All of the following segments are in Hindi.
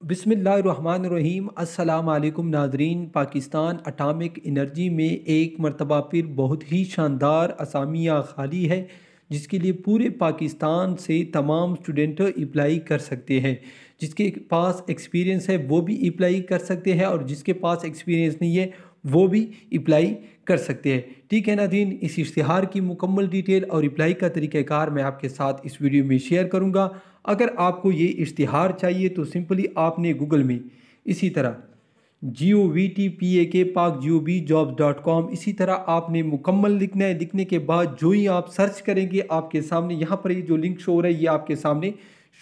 बिस्मिल्लाहिर्रहमानिर्रहीम। अस्सलाम वालेकुम नाज़रीन। पाकिस्तान अटामिक एनर्जी में एक मरतबा फिर बहुत ही शानदार असामिया खाली है, जिसके लिए पूरे पाकिस्तान से तमाम स्टूडेंट अप्लाई कर सकते हैं। जिसके पास एक्सपीरियंस है वो भी अप्लाई कर सकते हैं और जिसके पास एक्सपीरियंस नहीं है वो भी अप्लाई कर सकते हैं। ठीक है नाज़रीन, इस इश्तिहार की मुकम्मल डिटेल और अप्लाई का तरीक़ाकार मैं आपके साथ इस वीडियो में शेयर करूँगा। अगर आपको ये इश्तिहार चाहिए तो सिंपली आपने गूगल में इसी तरह GOVTPAK इसी तरह आपने मुकम्मल लिखना है। लिखने के बाद जो ही आप सर्च करेंगे आपके सामने यहाँ पर ये जो लिंक शो हो रहा है ये आपके सामने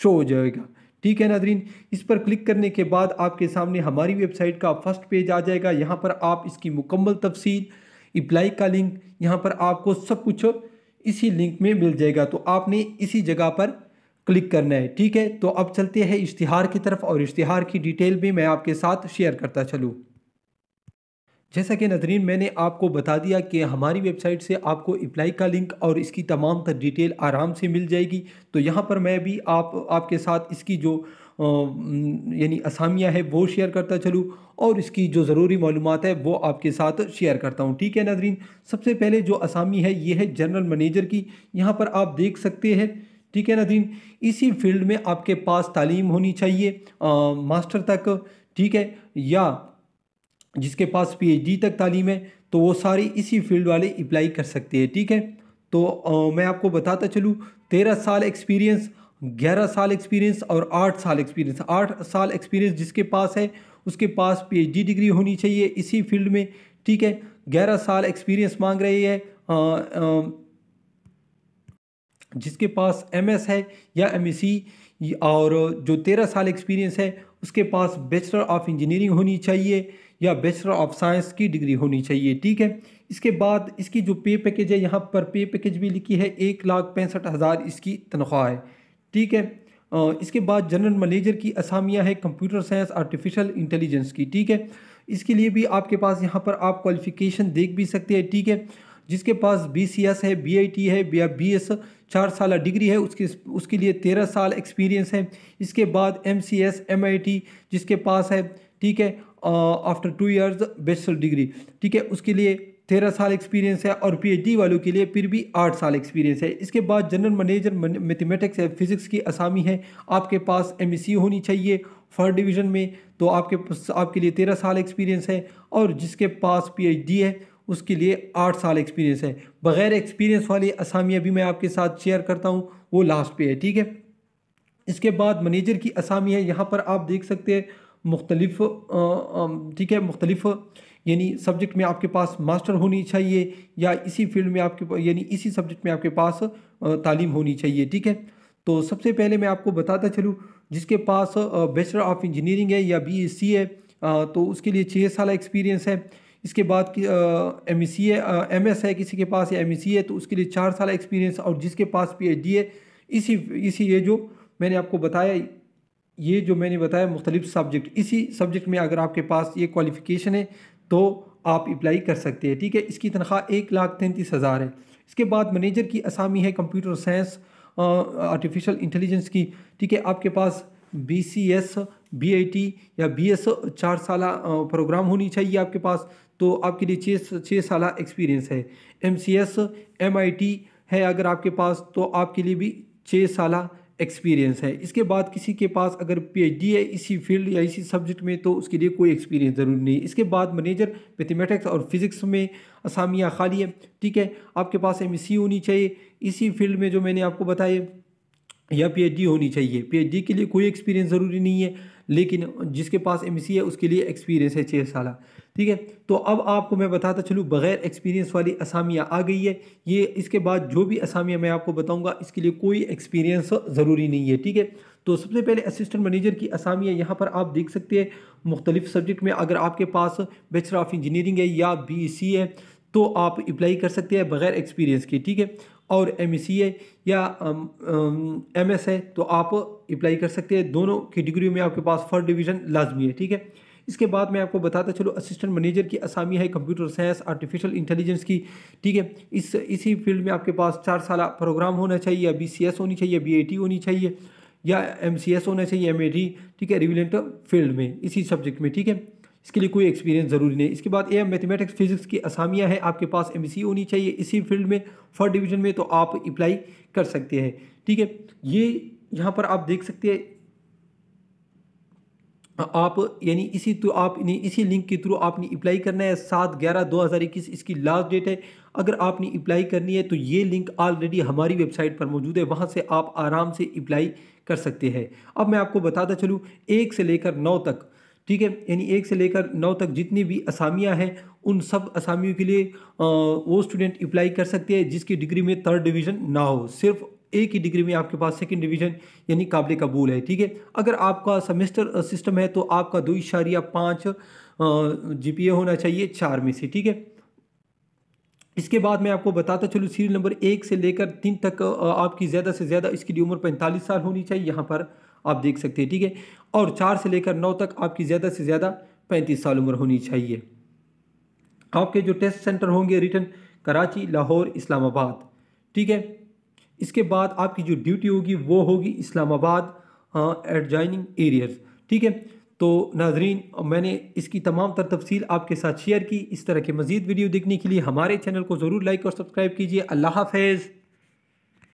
शो हो जाएगा। ठीक है नाज़रीन, इस पर क्लिक करने के बाद आपके सामने हमारी वेबसाइट का फर्स्ट पेज आ जाएगा। यहाँ पर आप इसकी मुकम्मल तफसील, अप्लाई का लिंक, यहाँ पर आपको सब कुछ इसी लिंक में मिल जाएगा। तो आपने इसी जगह पर क्लिक करना है। ठीक है, तो अब चलते हैं इश्तिहार की तरफ और इश्तिहार की डिटेल भी मैं आपके साथ शेयर करता चलूँ। जैसा कि नाज़रीन मैंने आपको बता दिया कि हमारी वेबसाइट से आपको अप्लाई का लिंक और इसकी तमाम तर डिटेल आराम से मिल जाएगी। तो यहाँ पर मैं भी आपके साथ इसकी जो यानी असामियाँ है वो शेयर करता चलूँ और इसकी जो ज़रूरी मालूमात है वो आपके साथ शेयर करता हूँ। ठीक है नाज़रीन, सबसे पहले जो असामी है ये है जनरल मैनेजर की। यहाँ पर आप देख सकते हैं। ठीक है नाज़रीन, इसी फील्ड में आपके पास तालीम होनी चाहिए मास्टर तक। ठीक है, या जिसके पास PhD तक तालीम है तो वो सारी इसी फील्ड वाले अप्लाई कर सकते हैं। ठीक है, तो मैं आपको बताता चलूँ 13 साल एक्सपीरियंस, 11 साल एक्सपीरियंस और 8 साल एक्सपीरियंस। 8 साल एक्सपीरियंस जिसके पास है उसके पास PhD डिग्री होनी चाहिए इसी फील्ड में। ठीक है, 11 साल एक्सपीरियंस मांग रही है जिसके पास MS है या MSc, और जो 13 साल एक्सपीरियंस है उसके पास बैचलर ऑफ इंजीनियरिंग होनी चाहिए या बैचलर ऑफ साइंस की डिग्री होनी चाहिए। ठीक है, इसके बाद इसकी जो पे पैकेज है यहाँ पर पे पैकेज भी लिखी है 1,65,000 इसकी तनख्वाह है। ठीक है, इसके बाद जनरल मैनेजर की असामियाँ है कंप्यूटर साइंस आर्टिफिशियल इंटेलिजेंस की। ठीक है, इसके लिए भी आपके पास यहाँ पर आप क्वालिफ़िकेशन देख भी सकते हैं। ठीक है, जिसके पास BCS है, BIT है या BS 4 साल डिग्री है उसके लिए 13 साल एक्सपीरियंस है। इसके बाद MCS MIT जिसके पास है, ठीक है, आफ्टर 2 इयर्स बैचलर डिग्री, ठीक है, उसके लिए 13 साल एक्सपीरियंस है और PhD वालों के लिए फिर भी 8 साल एक्सपीरियंस है। इसके बाद जनरल मैनेजर मैथमेटिक्स है, फिज़िक्स की असामी है। आपके पास MSc होनी चाहिए 4 डिवीज़न में, तो आपके लिए 13 साल एक्सपीरियंस है और जिसके पास PhD है उसके लिए 8 साल एक्सपीरियंस है। बग़ैर एक्सपीरियंस वाली असामियाँ भी मैं आपके साथ शेयर करता हूँ, वो लास्ट पे है। ठीक है, इसके बाद मैनेजर की असामी है। यहाँ पर आप देख सकते हैं मुख्तलिफ, ठीक है, मुख्तलिफ यानी सब्जेक्ट में आपके पास मास्टर होनी चाहिए या इसी फील्ड में आपके यानी इसी सब्जेक्ट में आपके पास तालीम होनी चाहिए। ठीक है, तो सबसे पहले मैं आपको बताता चलूँ जिसके पास बैचलर ऑफ इंजीनियरिंग है या BSc है तो उसके लिए 6 साल एक्सपीरियंस है। इसके बाद MSc है, MS है किसी के पास या MSc है तो उसके लिए 4 साल एक्सपीरियंस, और जिसके पास PhD है इसी ये जो मैंने बताया मुख्तलिफ सब्जेक्ट, इसी सब्जेक्ट में अगर आपके पास ये क्वालिफ़िकेशन है तो आप अप्लाई कर सकते हैं। ठीक है, इसकी तनख्वाह 1,33,000 है। इसके बाद मैनेजर की असामी है कंप्यूटर साइंस आर्टिफिशियल इंटेलिजेंस की। ठीक है, आपके पास BCS BIT या BS 4 साल प्रोग्राम होनी चाहिए आपके पास, तो आपके लिए 6 साल एक्सपीरियंस है। MCS MIT है अगर आपके पास तो आपके लिए भी 6 साल एक्सपीरियंस है। इसके बाद किसी के पास अगर PhD है इसी फील्ड या इसी सब्जेक्ट में तो उसके लिए कोई एक्सपीरियंस ज़रूरी नहीं। इसके बाद मैनेजर मैथमेटिक्स और फिज़िक्स में असामियाँ खाली है। ठीक है, आपके पास MSc होनी चाहिए इसी फील्ड में जो मैंने आपको बताया या PhD होनी चाहिए। PhD के लिए कोई एक्सपीरियंस ज़रूरी नहीं है, लेकिन जिसके पास MSc है उसके लिए एक्सपीरियंस है 6 साल। ठीक है, तो अब आपको मैं बताता चलूँ बग़ैर एक्सपीरियंस वाली असामियाँ आ गई है ये। इसके बाद जो भी असामियाँ मैं आपको बताऊँगा इसके लिए कोई एक्सपीरियंस ज़रूरी नहीं है। ठीक है, तो सबसे पहले असिस्टेंट मैनेजर की असामियाँ यहाँ पर आप देख सकते हैं मुख्तलिफ सब्जेक्ट में। अगर आपके पास बैचलर ऑफ इंजीनियरिंग है या BSc है तो आप अप्लाई कर सकते हैं बग़ैर एक्सपीरियंस के। ठीक है, और MSc है या MS है तो आप अप्लाई कर सकते हैं। दोनों की डिग्री में आपके पास 4 डिवीज़न लाजमी है। ठीक है, इसके बाद मैं आपको बताता चलूँ असिस्टेंट मैनेजर की असामी है कंप्यूटर साइंस आर्टिफिशियल इंटेलिजेंस की। ठीक है, इसी फील्ड में आपके पास 4 साल प्रोग्राम होना चाहिए या BCS होनी चाहिए, BIT होनी चाहिए या MCS होना चाहिए, MAD, ठीक है, रिलेवेंट फील्ड में, इसी सब्जेक्ट में, ठीक है। इसके लिए कोई एक्सपीरियंस ज़रूरी नहीं। इसके बाद AM मैथमेटिक्स फिजिक्स की असामियाँ हैं, आपके पास MSc होनी चाहिए इसी फील्ड में, 4th डिवीज़न में, तो आप अप्लाई कर सकते हैं, ठीक है। ये यहाँ पर आप देख सकते हैं, आप यानी इसी लिंक के थ्रू आपने अप्लाई करना है। 7/11/2021 इसकी लास्ट डेट है। अगर आपने अप्लाई करनी है तो ये लिंक ऑलरेडी हमारी वेबसाइट पर मौजूद है, वहाँ से आप आराम से अप्लाई कर सकते हैं। अब मैं आपको बताता चलूँ 1 से लेकर 9 तक, ठीक है, यानी 1 से लेकर 9 तक जितनी भी असामियाँ हैं उन सब असामियों के लिए वो स्टूडेंट अप्लाई कर सकते हैं जिसकी डिग्री में 3rd डिवीज़न ना हो, सिर्फ एक ही डिग्री में आपके पास 2nd डिवीज़न यानी काबिल कबूल है, ठीक है। अगर आपका सेमेस्टर सिस्टम है तो आपका 2.5 GPA होना चाहिए 4 में से, ठीक है। इसके बाद मैं आपको बताता चलूँ सीरियल नंबर 1 से लेकर 3 तक आपकी ज़्यादा से ज़्यादा इसकी उम्र 45 साल होनी चाहिए, यहाँ पर आप देख सकते हैं, ठीक है। और 4 से लेकर 9 तक आपकी ज़्यादा से ज़्यादा 35 साल उम्र होनी चाहिए। आपके जो टेस्ट सेंटर होंगे रिटन कराची, लाहौर, इस्लामाबाद, ठीक है। इसके बाद आपकी जो ड्यूटी होगी वो होगी इस्लामाबाद एडजॉइनिंग एरियाज़, ठीक है। तो नाजरीन, मैंने इसकी तमाम तर तफसील आपके साथ शेयर की। इस तरह के मज़ीद वीडियो देखने के लिए हमारे चैनल को ज़रूर लाइक और सब्सक्राइब कीजिए। अल्लाह हाफ़िज़।